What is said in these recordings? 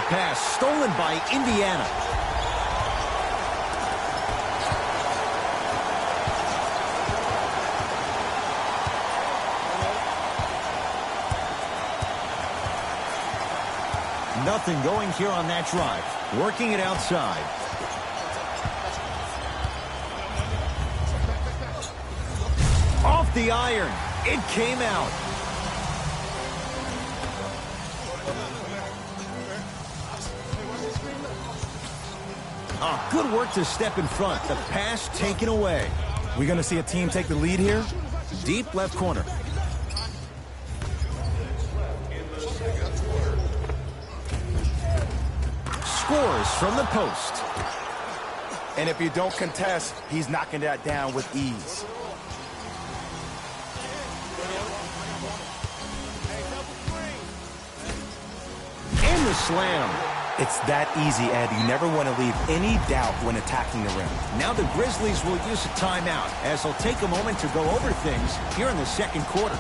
pass stolen by Indiana. Nothing going here on that drive. Working it outside. Off the iron. It came out. Oh, good work to step in front. The pass taken away. We're going to see a team take the lead here. Deep left corner. Scores from the post. And if you don't contest, he's knocking that down with ease. And the slam. It's that easy, Ed. You never want to leave any doubt when attacking the rim. Now the Grizzlies will use a timeout as they'll take a moment to go over things here in the second quarter.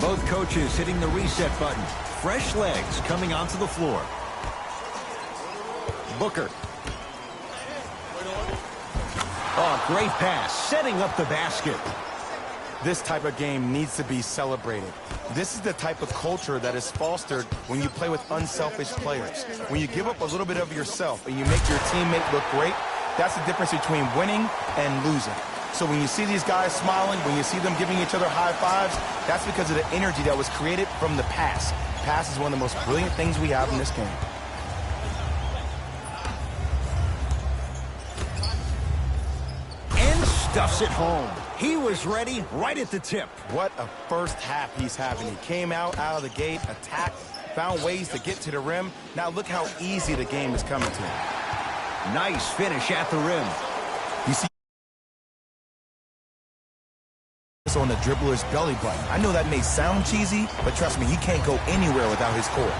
Both coaches hitting the reset button. Fresh legs coming onto the floor. Booker. Oh, great pass. Setting up the basket. This type of game needs to be celebrated. This is the type of culture that is fostered when you play with unselfish players. When you give up a little bit of yourself and you make your teammate look great, that's the difference between winning and losing. So when you see these guys smiling, when you see them giving each other high fives, that's because of the energy that was created from the pass. Pass is one of the most brilliant things we have in this game. And stuffs it home. He was ready right at the tip. What a first half he's having. He came out of the gate, attacked, found ways to get to the rim. Now look how easy the game is coming to him. Nice finish at the rim. You see on the dribbler's belly button. I know that may sound cheesy, but trust me, he can't go anywhere without his core.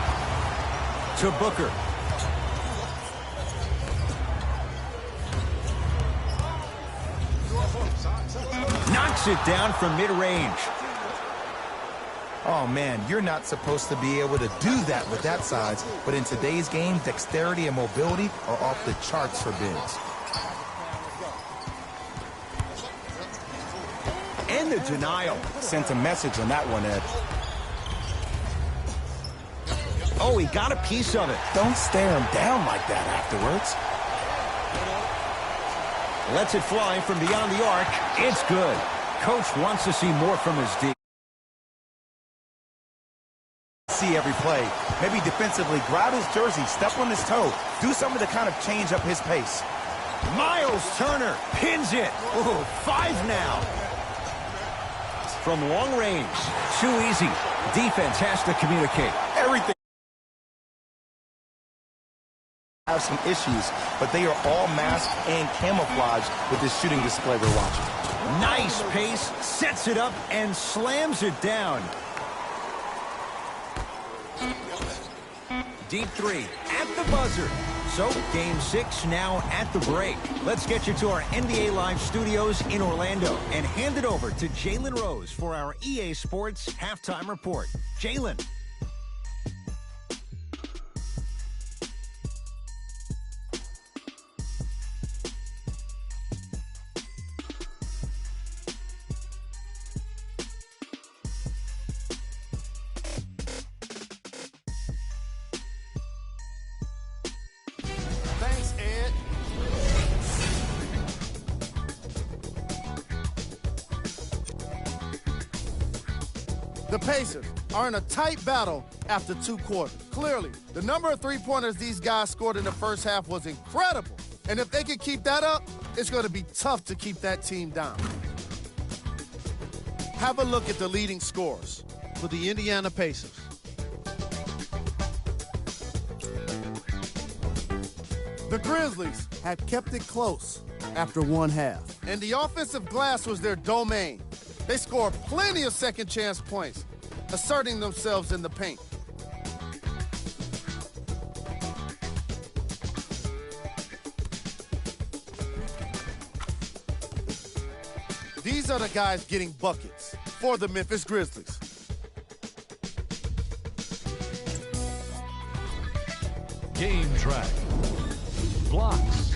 To Booker. Knocks it down from mid-range. Oh, man, you're not supposed to be able to do that with that size, but in today's game, dexterity and mobility are off the charts for bigs. And the denial. Sent a message on that one, Ed. Oh, he got a piece of it. Don't stare him down like that afterwards. Lets it fly from beyond the arc. It's good. Coach wants to see more from his D. See every play. Maybe defensively, grab his jersey, step on his toe, do something to kind of change up his pace. Miles Turner pins it. Ooh, 5 now. From long range, too easy. Defense has to communicate. Everything have some issues, but they are all masked and camouflaged with this shooting display we're watching. Nice pace, sets it up, and slams it down. Deep 3 at the buzzer. So, Game 6 now at the break. Let's get you to our NBA Live studios in Orlando and hand it over to Jalen Rose for our EA Sports Halftime Report. Jalen. The Pacers are in a tight battle after 2 quarters. Clearly, the number of three-pointers these guys scored in the first half was incredible. And if they can keep that up, it's going to be tough to keep that team down. Have a look at the leading scorers for the Indiana Pacers. The Grizzlies had kept it close after 1 half. And the offensive glass was their domain. They scored plenty of second-chance points, asserting themselves in the paint. These are the guys getting buckets for the Memphis Grizzlies. Game track. Blocks.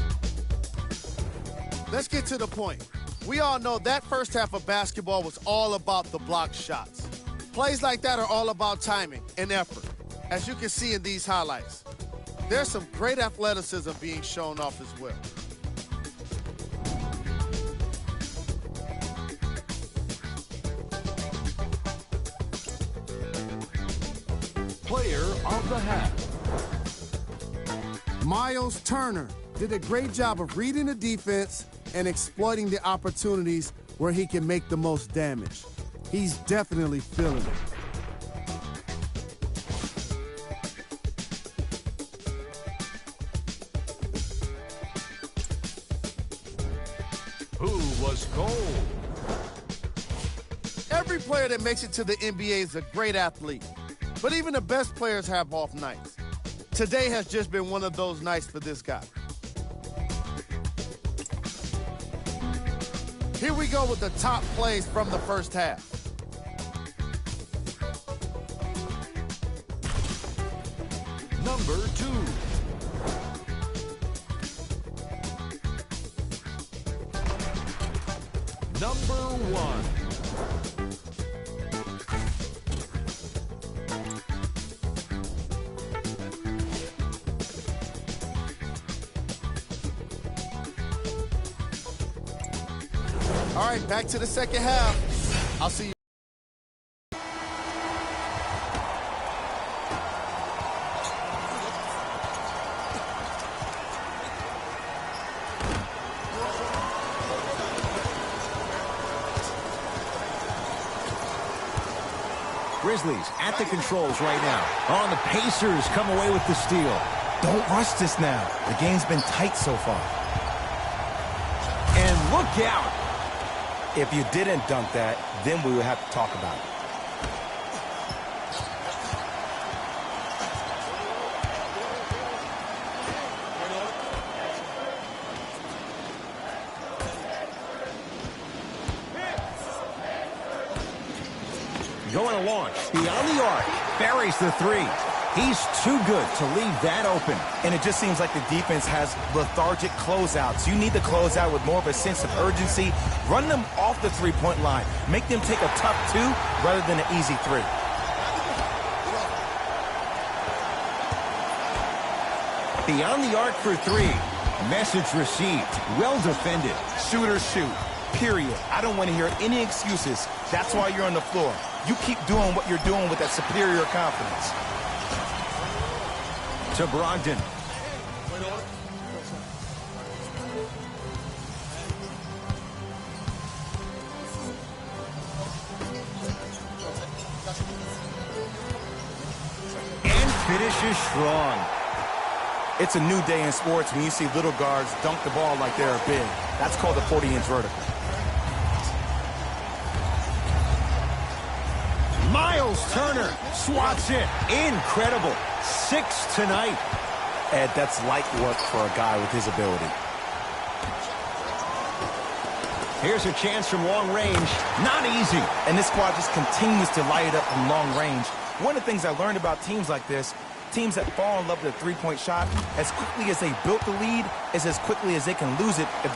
Let's get to the point. We all know that first half of basketball was all about the block shots. Plays like that are all about timing and effort, as you can see in these highlights. There's some great athleticism being shown off as well. Player of the half. Miles Turner did a great job of reading the defense and exploiting the opportunities where he can make the most damage. He's definitely feeling it. Who was cold? Every player that makes it to the NBA is a great athlete, but even the best players have off nights. Today has just been one of those nights for this guy. Here we go with the top plays from the first half. Number 2. Number 1. All right, back to the second half. I'll see you. Grizzlies at the controls right now. Oh, the Pacers come away with the steal. Don't rush this now. The game's been tight so far. And look out. If you didn't dunk that, then we would have to talk about it. Going to launch. Beyond the arc. Buries the 3. He's too good to leave that open. And it just seems like the defense has lethargic closeouts. You need to close out with more of a sense of urgency. Run them off the three-point line. Make them take a tough 2 rather than an easy 3. Beyond the arc for 3. Message received. Well defended. Shooters shoot. Period. I don't want to hear any excuses. That's why you're on the floor. You keep doing what you're doing with that superior confidence. To Brogdon. And finishes strong. It's a new day in sports when you see little guards dunk the ball like they're big. That's called a 40-inch vertical. Miles Turner swats it. Incredible. 6 tonight. Ed, that's light work for a guy with his ability. Here's a chance from long range. Not easy. And this squad just continues to light it up from long range. One of the things I learned about teams like this, teams that fall in love with a three-point shot, as quickly as they built the lead, is as quickly as they can lose it if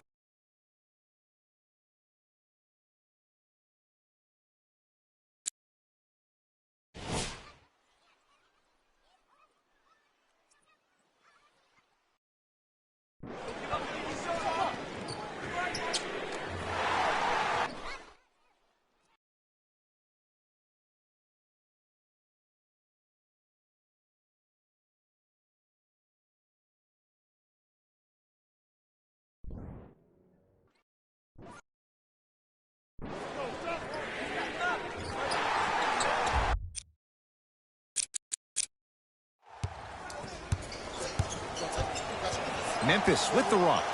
Memphis with the rock.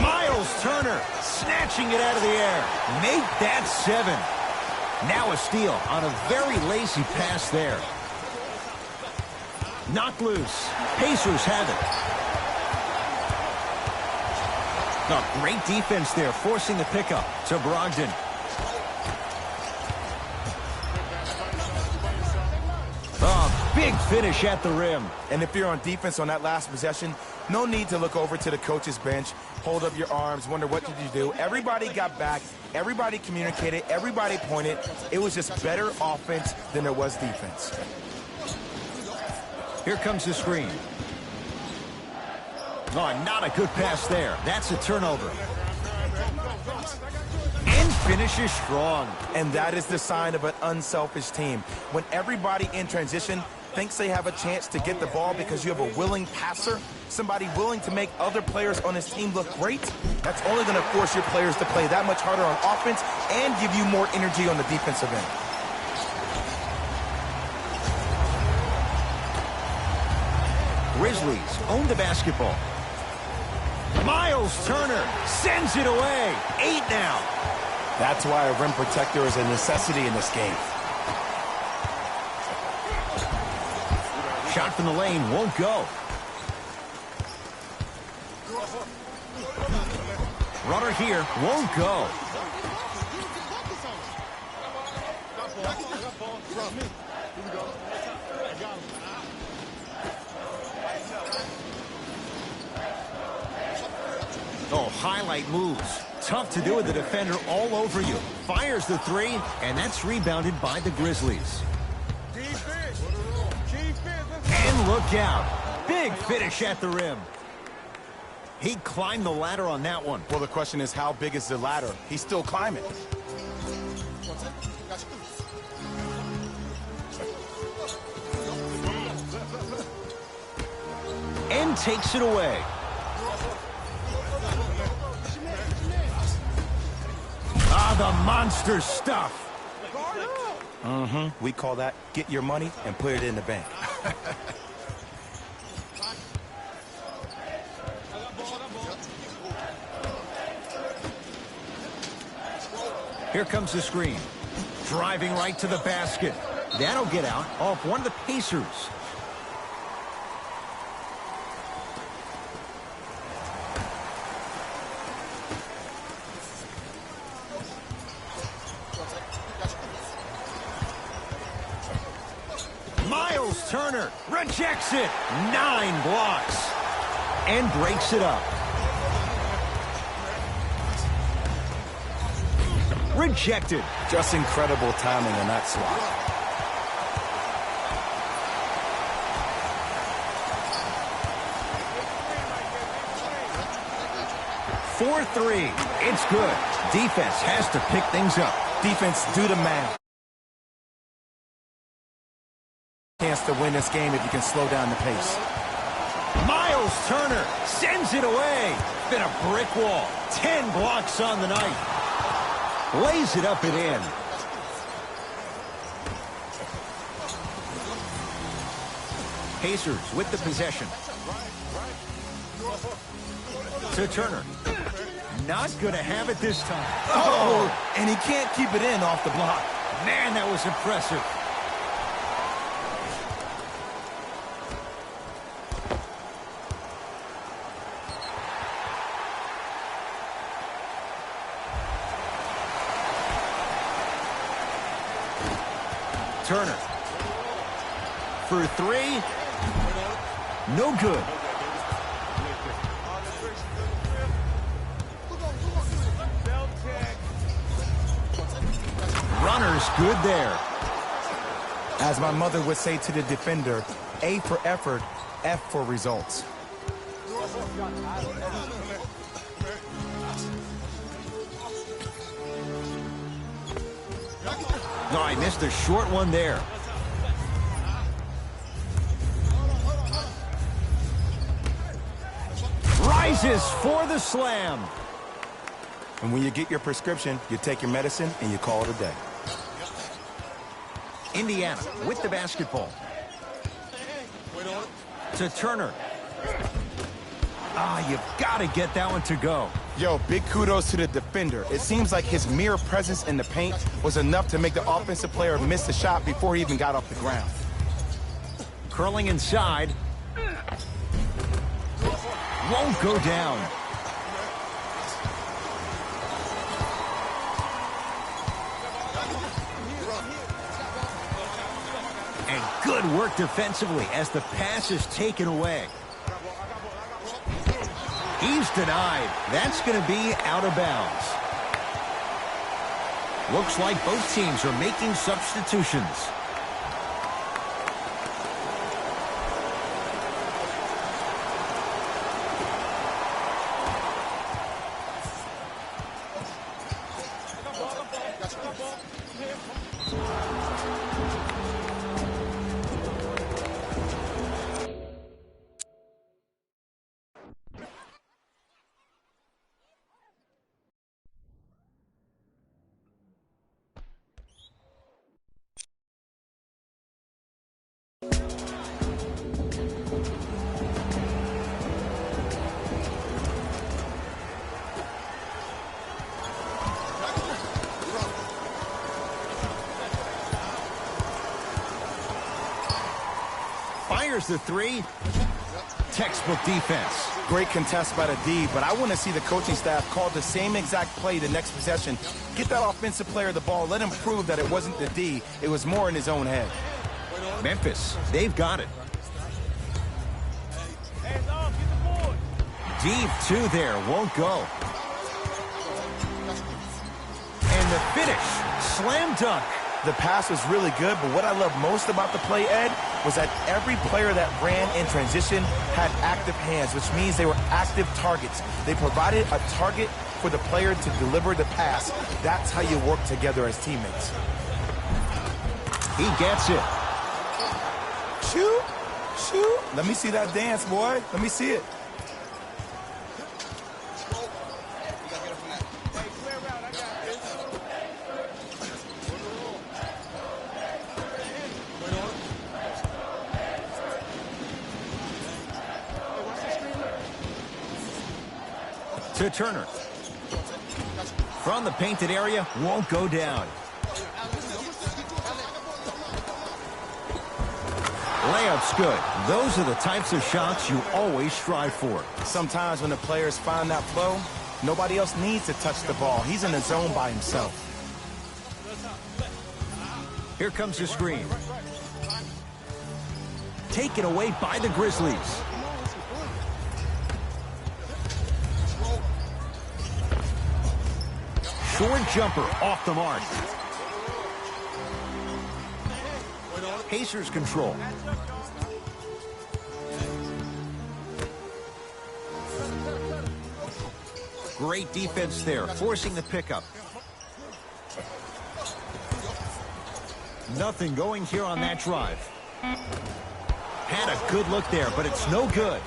Miles Turner snatching it out of the air. Make that 7. Now a steal on a very lazy pass there. Knocked loose. Pacers have it. Oh, great defense there, forcing the pickup to Brogdon. Oh, big finish at the rim. And if you're on defense on that last possession, no need to look over to the coach's bench, hold up your arms, wonder what did you do. Everybody got back, everybody communicated, everybody pointed. It was just better offense than there was defense. Here comes the screen. Oh, not a good pass there. That's a turnover. And finishes strong. And that is the sign of an unselfish team. When everybody in transition thinks they have a chance to get the ball because you have a willing passer, somebody willing to make other players on his team look great, that's only going to force your players to play that much harder on offense and give you more energy on the defensive end. Grizzlies own the basketball. Miles Turner sends it away. 8 now. That's why a rim protector is a necessity in this game. Shot from the lane won't go. Runner here won't go. Oh, highlight moves. Tough to do with the defender all over you. Fires the 3, and that's rebounded by the Grizzlies. And look out. Big finish at the rim. He climbed the ladder on that one. Well, the question is, how big is the ladder? He's still climbing. And takes it away. Ah, the monster stuff. We call that get your money and put it in the bank. Here comes the screen. Driving right to the basket. That'll get out off one of the Pacers. Miles Turner rejects it. 9 blocks. And breaks it up. Rejected. Just incredible timing on that swat. For 3. It's good. Defense has to pick things up. Defense, do the math. Chance to win this game if you can slow down the pace. Miles Turner sends it away. Been a brick wall. 10 blocks on the night. Lays it up and in. Pacers with the possession. To Turner. Not going to have it this time. Oh, and he can't keep it in off the block. Man, that was impressive. Turner. For 3. No good. Runner's good there. As my mother would say to the defender, A for effort, F for results. No, I missed a short one there. Rises for the slam. And when you get your prescription, you take your medicine and you call it a day. Indiana with the basketball. To Turner. You've got to get that one to go. Yo, big kudos to the defender. It seems like his mere presence in the paint was enough to make the offensive player miss the shot before he even got off the ground. Curling inside. Won't go down. And good work defensively as the pass is taken away. He's denied. That's going to be out of bounds. Looks like both teams are making substitutions. Fires the three. Textbook defense. Great contest by the D, but I want to see the coaching staff call the same exact play the next possession. Get that offensive player the ball. Let him prove that it wasn't the D. It was more in his own head. Memphis, they've got it. Deep two there, won't go. And the finish, slam dunk. The pass was really good, but what I love most about the play, Ed, was that every player that ran in transition had active hands, which means they were active targets. They provided a target for the player to deliver the pass. That's how you work together as teammates. He gets it. Shoot, shoot. Let me see that dance, boy. Let me see it. To Turner. From the painted area, won't go down. Layup's good. Those are the types of shots you always strive for. Sometimes when the players find that flow, nobody else needs to touch the ball. He's in the zone by himself. Here comes the screen. Taken away by the Grizzlies. Short jumper off the mark. Pacers control. Great defense there, forcing the pickup. Nothing going here on that drive. Had a good look there, but it's no good.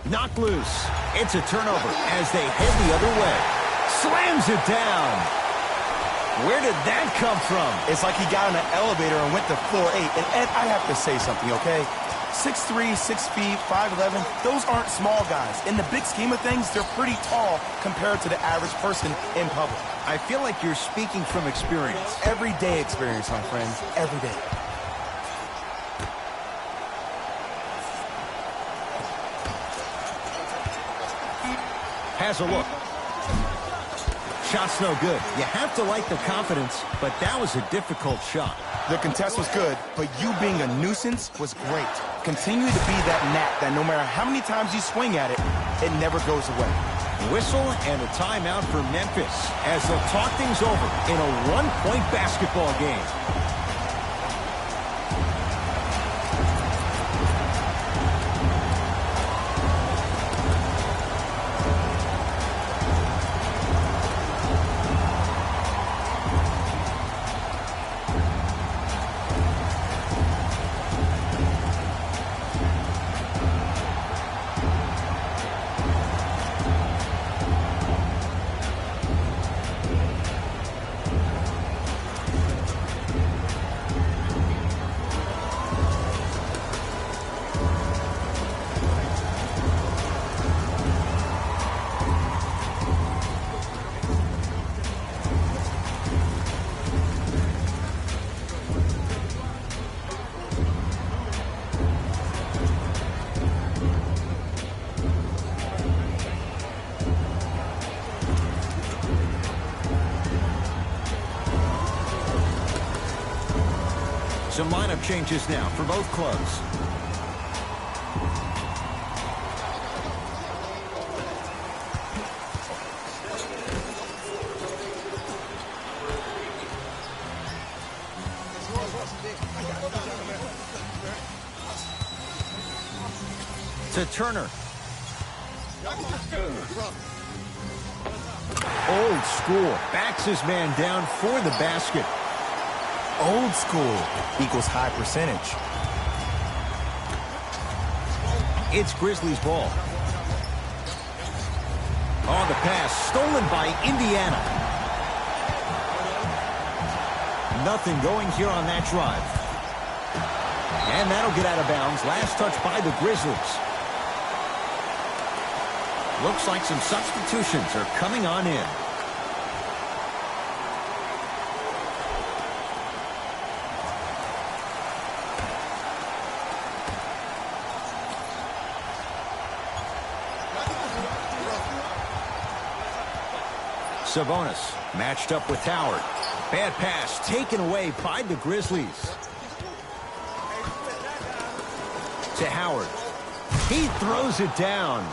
Knocked loose. It's a turnover as they head the other way. Slams it down. Where did that come from? It's like he got in an elevator and went to floor 8. And Ed, I have to say something, okay? 6'3", 6 feet, 5'11", those aren't small guys. In the big scheme of things, they're pretty tall compared to the average person in public. I feel like you're speaking from experience. Everyday experience, my friend. Every day. Has a look. Shot's no good. You have to like the confidence, but that was a difficult shot. The contest was good, but you being a nuisance was great. Continue to be that gnat that no matter how many times you swing at it, it never goes away. Whistle and a timeout for Memphis as they'll talk things over in a one-point basketball game. Lineup changes now for both clubs. To Turner. Old school. Backs his man down for the basket. Old school equals high percentage. It's Grizzlies ball. On the pass, stolen by Indiana. Nothing going here on that drive. And that'll get out of bounds. Last touch by the Grizzlies. Looks like some substitutions are coming on in. Sabonis matched up with Howard. Bad pass taken away by the Grizzlies. To Howard. He throws it down.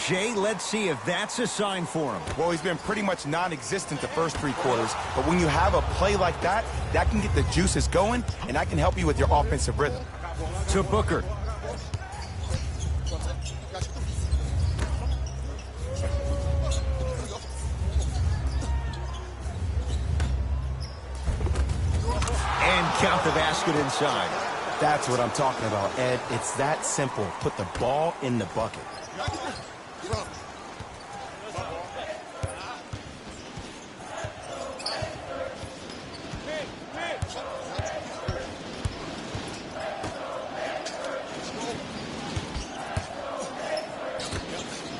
Jay, let's see if that's a sign for him. Well, he's been pretty much non-existent the first 3 quarters, but when you have a play like that, that can get the juices going, and that can help you with your offensive rhythm. To Booker. And count the basket inside. That's what I'm talking about, Ed. It's that simple. Put the ball in the bucket.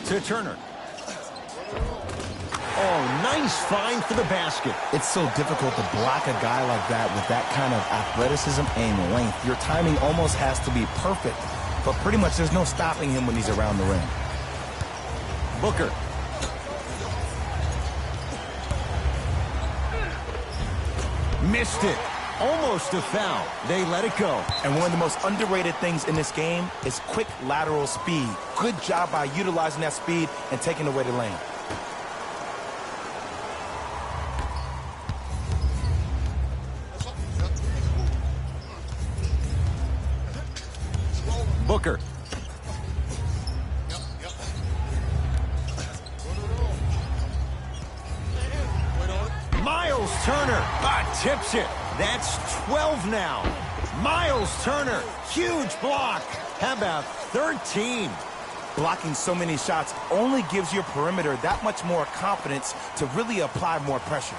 To Turner. Oh, nice find for the basket. It's so difficult to block a guy like that with that kind of athleticism and length. Your timing almost has to be perfect, but pretty much there's no stopping him when he's around the rim. Booker. Missed it. Almost a foul. They let it go. And one of the most underrated things in this game is quick lateral speed. Good job by utilizing that speed and taking away the lane. Booker. Miles Turner tips it. That's 12 now. Miles Turner, huge block. How about 13? Blocking so many shots only gives your perimeter that much more confidence to really apply more pressure.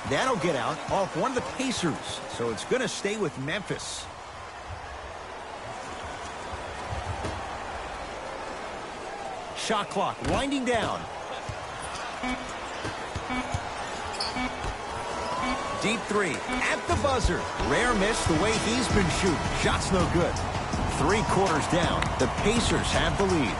That'll get out off one of the Pacers, so it's going to stay with Memphis. Shot clock winding down. Deep 3 at the buzzer. Rare miss the way he's been shooting. Shot's no good. 3 quarters down. The Pacers have the lead.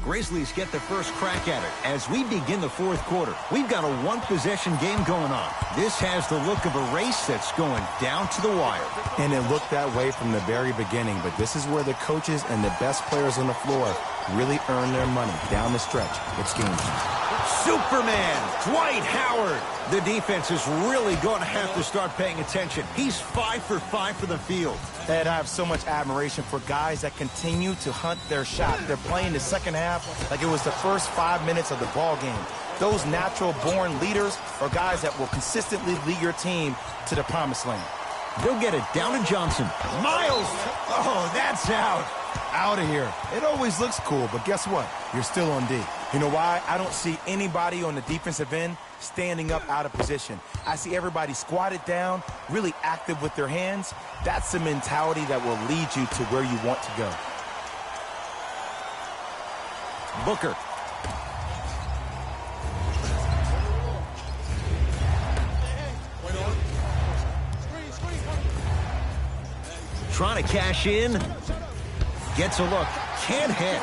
Grizzlies get the first crack at it as we begin the 4th quarter. We've got a one-possession game going on. This has the look of a race that's going down to the wire. And it looked that way from the very beginning, but this is where the coaches and the best players on the floor really earn their money down the stretch. It's game time. Superman, Dwight Howard. The defense is really going to have to start paying attention. He's 5 for 5 for the field. Ed, I have so much admiration for guys that continue to hunt their shot. They're playing the second half like it was the first 5 minutes of the ball game. Those natural-born leaders are guys that will consistently lead your team to the promised land. They'll get it down to Johnson. Miles! Oh, that's out. Out of here. It always looks cool, but guess what? You're still on D. You know why? I don't see anybody on the defensive end standing up out of position. I see everybody squatted down, really active with their hands. That's the mentality that will lead you to where you want to go. Booker. Trying to cash in. Gets a look. Can't hit.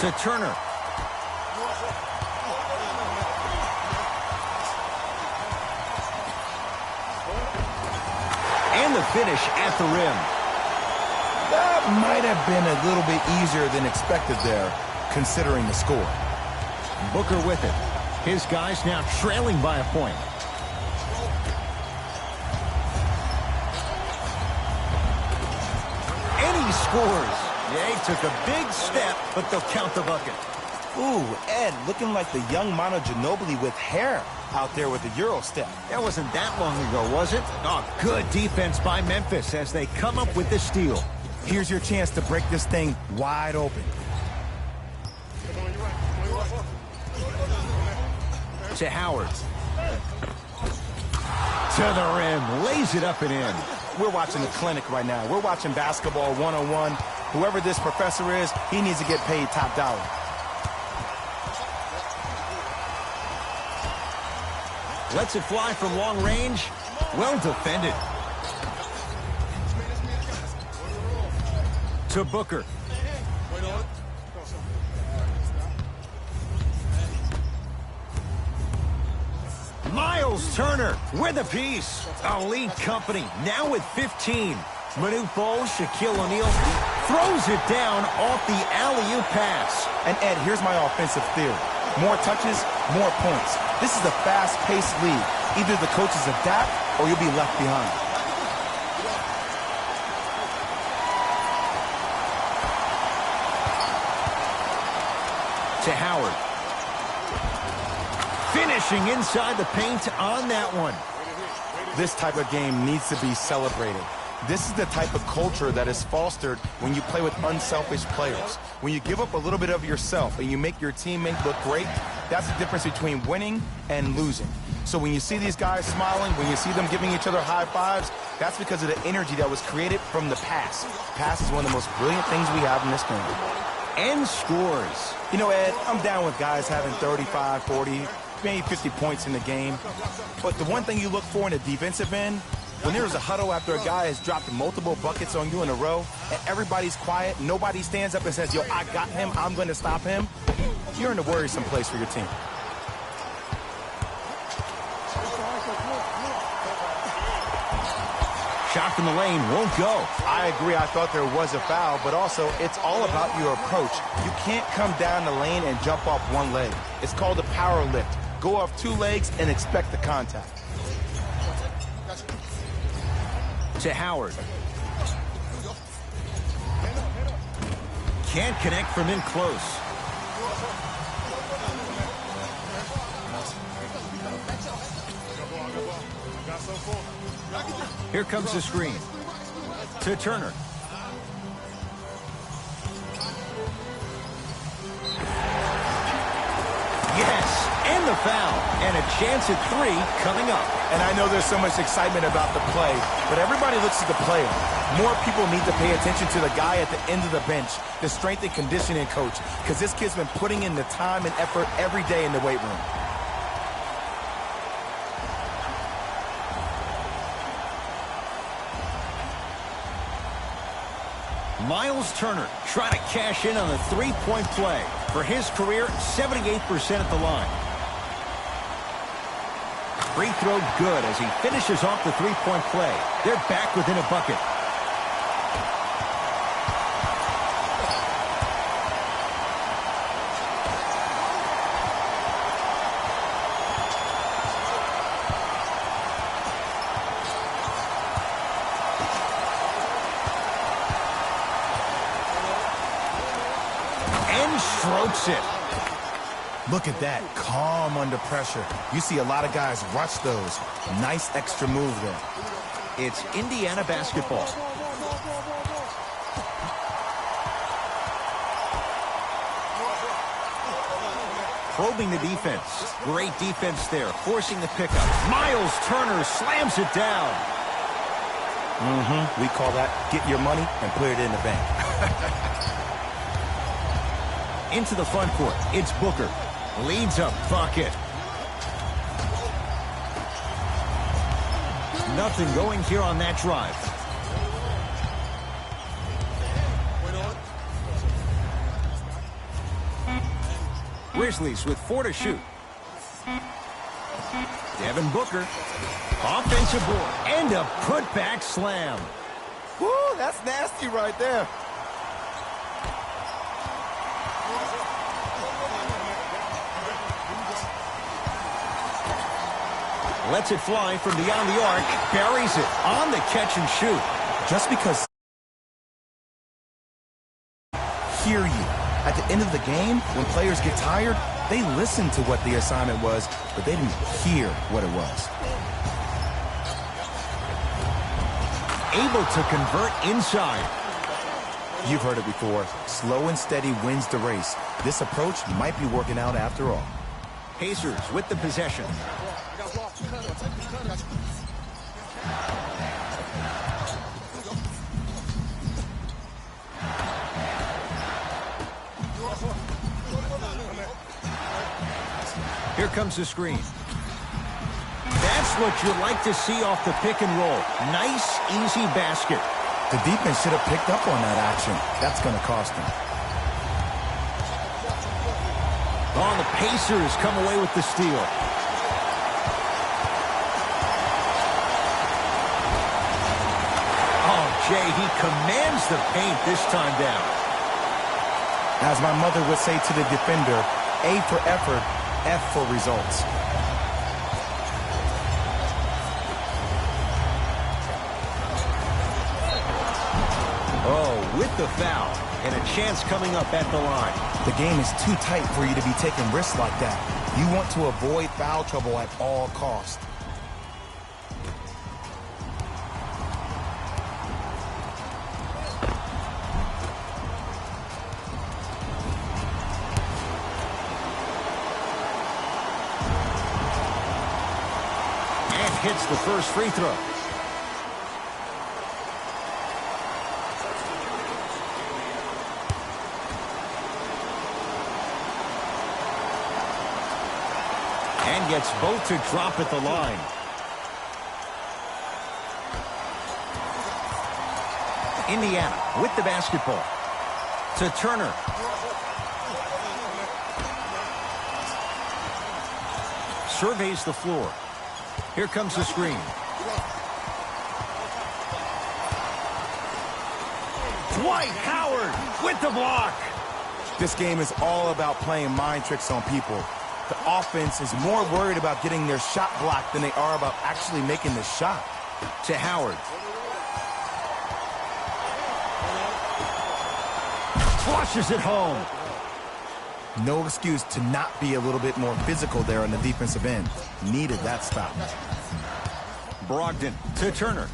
To Turner. And the finish at the rim. That might have been a little bit easier than expected there, considering the score. Booker with it. His guys now trailing by a point. And he scores. Yeah, he took a big step, but they'll count the bucket. Ooh, Ed, looking like the young Manu Ginobili with hair out there with the Euro step. That wasn't that long ago, was it? Oh, good defense by Memphis as they come up with the steal. Here's your chance to break this thing wide open. To Howard. To the rim. Lays it up and in. We're watching a clinic right now. We're watching basketball 101. Whoever this professor is, he needs to get paid top dollar. Lets it fly from long range. Well defended. To Booker. Miles Turner with a piece. Elite company now with 15. Manute Bol, Shaquille O'Neal throws it down off the alley-oop pass. And Ed, here's my offensive theory. More touches, more points. This is a fast-paced league. Either the coaches adapt or you'll be left behind. To Howard. Finishing inside the paint on that one. This type of game needs to be celebrated. This is the type of culture that is fostered when you play with unselfish players. When you give up a little bit of yourself and you make your teammate look great, that's the difference between winning and losing. So when you see these guys smiling, when you see them giving each other high fives, that's because of the energy that was created from the pass. Pass is one of the most brilliant things we have in this game. And scores. You know, Ed, I'm down with guys having 35, 40, maybe 50 points in the game. But the one thing you look for in the defensive end, when there's a huddle after a guy has dropped multiple buckets on you in a row, and everybody's quiet, nobody stands up and says, yo, I got him, I'm going to stop him, you're in a worrisome place for your team. Shot from the lane won't go. I agree. I thought there was a foul, but also it's all about your approach. You can't come down the lane and jump off one leg. It's called a power lift. Go off two legs and expect the contact. To Howard. Can't connect from in close. Here comes the screen. To Turner. Yes, and the foul. And a chance at three coming up. And I know there's so much excitement about the play, but everybody looks at the player. More people need to pay attention to the guy at the end of the bench, the strength and conditioning coach, because this kid's been putting in the time and effort every day in the weight room. Miles Turner trying to cash in on the three-point play. For his career, 78% at the line. Free throw good as he finishes off the three-point play. They're back within a bucket. Strokes it. Look at that, calm under pressure. You see a lot of guys rush those. Nice extra move there. It's Indiana basketball. Probing the defense. Great defense there, forcing the pickup. Miles Turner slams it down. We call that get your money and put it in the bank. Into the front court. It's Booker. Leads a bucket. Nothing going here on that drive. Grizzlies with 4 to shoot. Devin Booker. Offensive board. And a putback slam. Woo, that's nasty right there. Lets it fly from beyond the arc. Buries it on the catch and shoot. Just because hear you. At the end of the game, when players get tired, they listen to what the assignment was, but they didn't hear what it was. Able to convert inside. You've heard it before. Slow and steady wins the race. This approach might be working out after all. Pacers with the possession. Here comes the screen. That's what you like to see off the pick and roll. Nice, easy basket. The defense should have picked up on that action. That's going to cost them. Oh, the Pacers come away with the steal. Oh, Jay, he commands the paint this time down. As my mother would say to the defender, A for effort, F for results. Oh, with the foul. And a chance coming up at the line. The game is too tight for you to be taking risks like that. You want to avoid foul trouble at all costs. And hits the first free throw. And gets both to drop at the line. Indiana with the basketball. To Turner. Surveys the floor. Here comes the screen. Dwight Howard with the block. This game is all about playing mind tricks on people. The offense is more worried about getting their shot blocked than they are about actually making the shot. To Howard. Flushes it home. No excuse to not be a little bit more physical there on the defensive end. Needed that stop. Brogdon to Turner.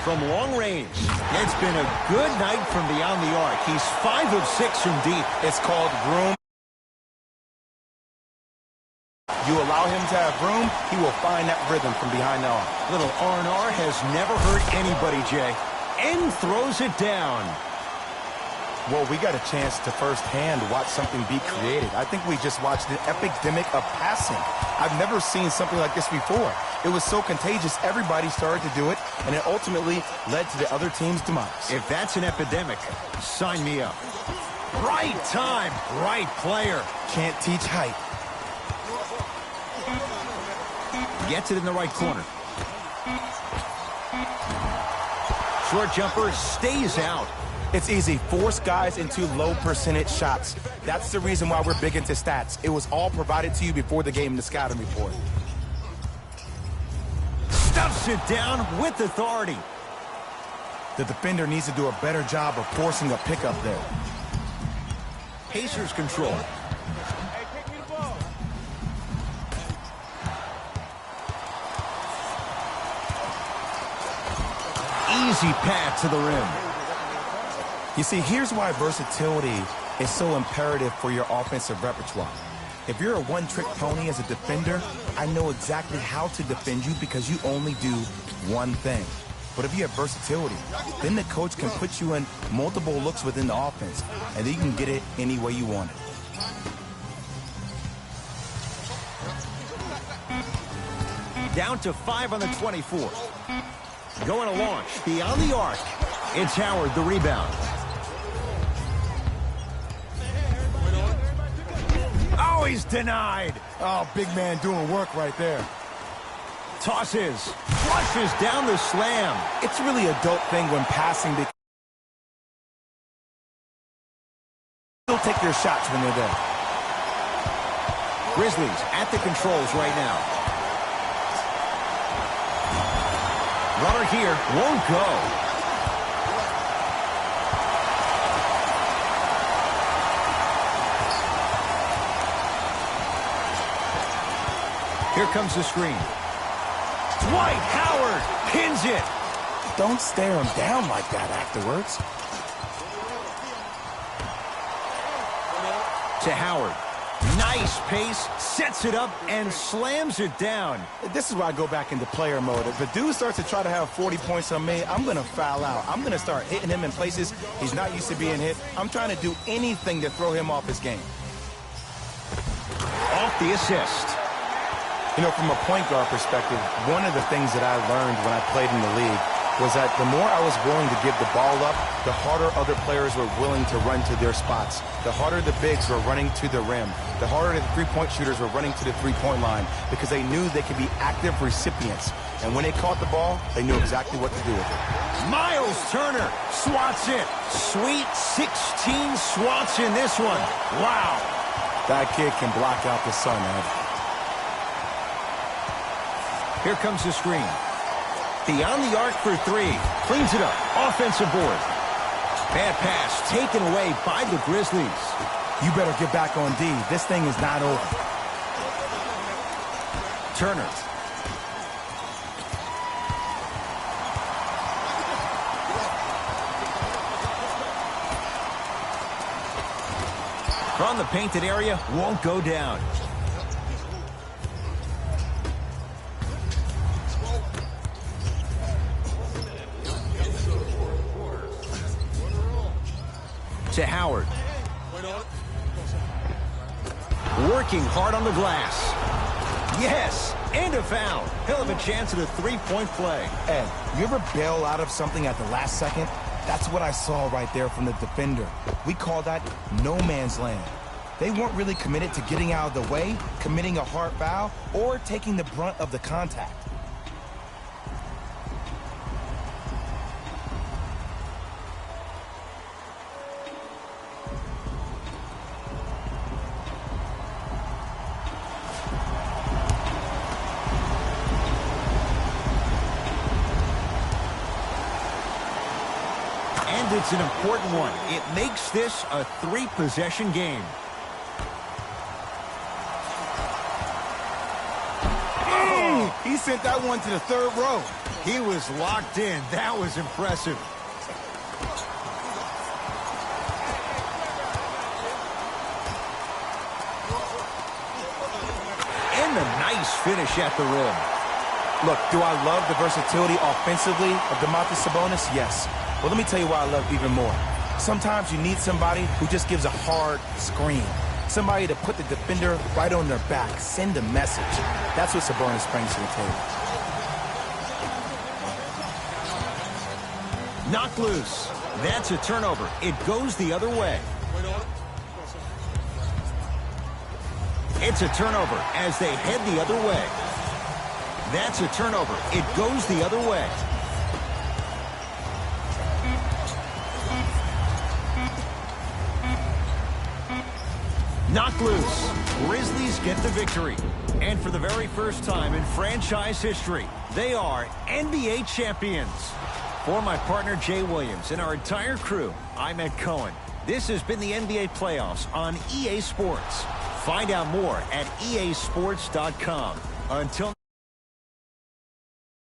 From long range, it's been a good night from beyond the arc. He's 5 of 6 from deep. It's called room. You allow him to have room, he will find that rhythm from behind the arc. Little R&R has never hurt anybody, Jay. And throws it down. Well, we got a chance to firsthand watch something be created. I think we just watched an epidemic of passing. I've never seen something like this before. It was so contagious, everybody started to do it, and it ultimately led to the other team's demise. If that's an epidemic, sign me up. Right time, right player. Can't teach height. Gets it in the right corner. Short jumper stays out. It's easy. Force guys into low percentage shots. That's the reason why we're big into stats. It was all provided to you before the game in the scouting report. Stuffs it down with authority. The defender needs to do a better job of forcing a pickup there. Pacers control. Easy path to the rim. You see, here's why versatility is so imperative for your offensive repertoire. If you're a one-trick pony as a defender, I know exactly how to defend you because you only do one thing. But if you have versatility, then the coach can put you in multiple looks within the offense, and then you can get it any way you want it. Down to 5 on the 24. Going to launch beyond the arc. It's Howard, the rebound. Oh, he's denied. Oh, big man doing work right there. Tosses, flushes down the slam. It's really a dope thing when passing. They'll take their shots when they're there. Grizzlies at the controls right now. Runner here won't go. Here comes the screen. Dwight Howard pins it. Don't stare him down like that afterwards. To Howard. Nice pace, sets it up, and slams it down. This is why I go back into player mode. If a dude starts to try to have 40 points on me, I'm going to foul out. I'm going to start hitting him in places he's not used to being hit. I'm trying to do anything to throw him off his game. Off the assist. You know, from a point guard perspective, one of the things that I learned when I played in the league was that the more I was willing to give the ball up, the harder other players were willing to run to their spots. The harder the bigs were running to the rim. The harder the three-point shooters were running to the three-point line because they knew they could be active recipients. And when they caught the ball, they knew exactly what to do with it. Miles Turner swats it. Sweet 16 swats in this one. Wow. That kid can block out the sun, Ed. Here comes the screen. Beyond the arc for three. Cleans it up. Offensive board. Bad pass taken away by the Grizzlies. You better get back on D. This thing is not over. Turner. From the painted area, won't go down. To Howard. Working hard on the glass. Yes, and a foul. He'll have a chance at a three-point play. Ed, you ever bail out of something at the last second? That's what I saw right there from the defender. We call that no man's land. They weren't really committed to getting out of the way, committing a hard foul, or taking the brunt of the contact. And it's an important one. It makes this a three-possession game. He sent that one to the third row. He was locked in. That was impressive. And a nice finish at the rim. Look, do I love the versatility offensively of Domantas Sabonis? Yes. Well, let me tell you why I love even more. Sometimes you need somebody who just gives a hard screen. Somebody to put the defender right on their back. Send a message. That's what Sabonis brings to the table. Knocked loose. That's a turnover. It goes the other way. It's a turnover as they head the other way. That's a turnover. It goes the other way. Knocked loose. Grizzlies get the victory. And for the very first time in franchise history, they are NBA champions. For my partner, Jay Williams, and our entire crew, I'm Ed Cohen. This has been the NBA Playoffs on EA Sports. Find out more at easports.com. Until